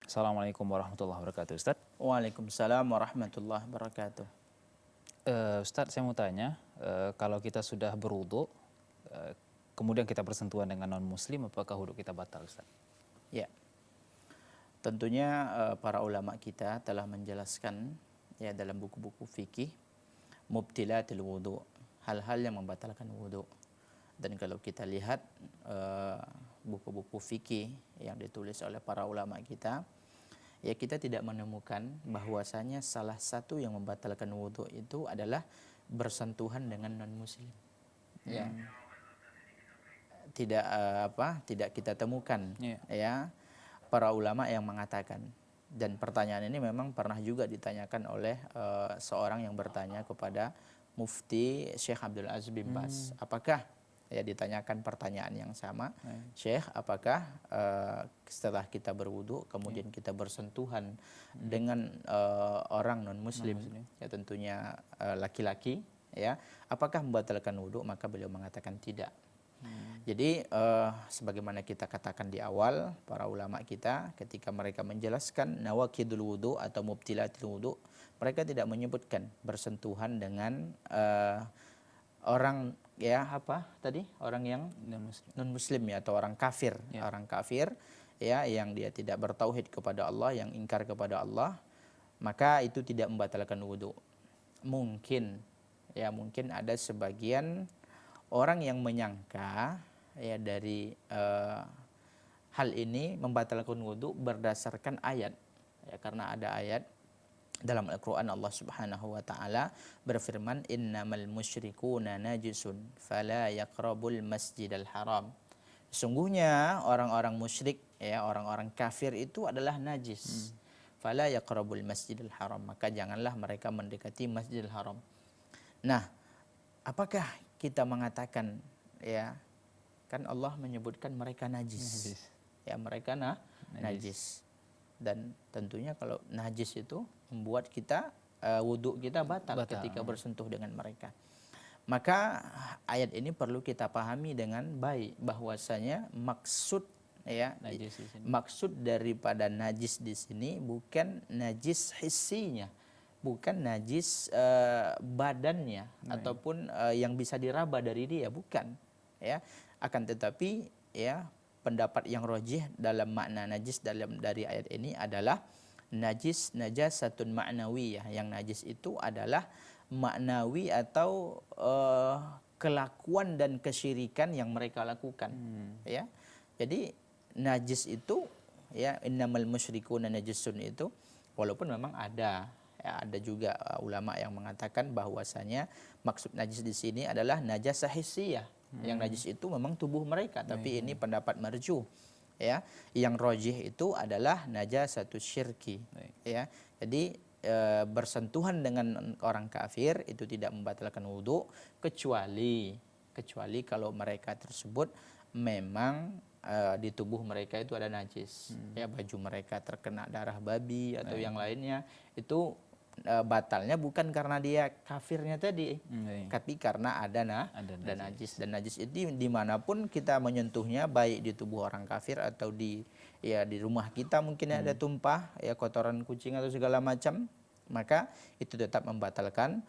Assalamualaikum warahmatullahi wabarakatuh, Ustaz. Waalaikumsalam warahmatullahi wabarakatuh. Ustaz, saya mau tanya, kalau kita sudah berwudu, eh, kemudian kita bersentuhan dengan non-muslim, apakah wudu kita batal, Ustaz? Ya, tentunya para ulama kita telah menjelaskan ya dalam buku-buku fikih mubtilatil wudu, hal-hal yang membatalkan wudu. Dan kalau kita lihat buku-buku fikih yang ditulis oleh para ulama kita, ya kita tidak menemukan bahwasanya salah satu yang membatalkan wudu itu adalah bersentuhan dengan non-muslim. Ya, tidak kita temukan Iya. ya para ulama yang mengatakan. Dan pertanyaan ini memang pernah juga ditanyakan oleh seorang yang bertanya kepada Mufti Syekh Abdul Aziz bin Baz. Apakah ya ditanyakan pertanyaan yang sama, Syekh, apakah setelah kita berwudu kemudian kita bersentuhan dengan orang non muslim, ya tentunya laki-laki, ya, apakah membatalkan wudu? Maka beliau mengatakan tidak. Jadi sebagaimana kita katakan di awal, para ulama kita ketika mereka menjelaskan nawaqidul wudu atau mubtilatil wudu, mereka tidak menyebutkan bersentuhan dengan orang ya apa tadi, orang yang non muslim ya, atau orang kafir, orang kafir ya, yang dia tidak bertauhid kepada Allah, yang ingkar kepada Allah, maka itu tidak membatalkan wudu. Mungkin ada sebagian orang yang menyangka ya dari hal ini membatalkan wudu berdasarkan ayat, ya, karena ada ayat dalam Al-Quran, Allah Subhanahu wa Ta'ala berfirman, innamal musyrikuna najisun fala yaqrabul masjidal haram. Sungguhnya orang-orang musyrik, ya, orang-orang kafir itu adalah najis. Fala yaqrabul masjidal haram, maka janganlah mereka mendekati Masjidil Haram. Nah, apakah kita mengatakan, ya, kan Allah menyebutkan mereka najis. Ya, mereka najis. Dan tentunya kalau najis itu membuat kita wudhu kita batal ketika bersentuh dengan mereka. Maka ayat ini perlu kita pahami dengan baik, bahwasanya maksud maksud daripada najis di sini bukan najis hissinya, bukan najis badannya ataupun yang bisa diraba dari dia, bukan, ya. Akan tetapi ya, pendapat yang rajih dalam makna najis dari ayat ini adalah najasatun ma'nawiyah. Yang najis itu adalah maknawi atau kelakuan dan kesyirikan yang mereka lakukan. Ya. Jadi najis itu, ya, innamal musyrikuna najisun itu, walaupun memang ada juga ulama yang mengatakan bahwasanya maksud najis di sini adalah najasah hissiyah. Yang najis itu memang tubuh mereka, tapi ini pendapat marjuh, ya. Yang rajih itu adalah najasatus syirki, ya. Jadi bersentuhan dengan orang kafir itu tidak membatalkan wudu, kecuali kalau mereka tersebut memang di tubuh mereka itu ada najis, ya, baju mereka terkena darah babi atau yang lainnya, itu batalnya bukan karena dia kafirnya tadi, tapi karena ada najis. Dan najis itu dimanapun kita menyentuhnya, baik di tubuh orang kafir atau di rumah kita mungkin ada tumpah, ya, kotoran kucing atau segala macam, maka itu tetap membatalkan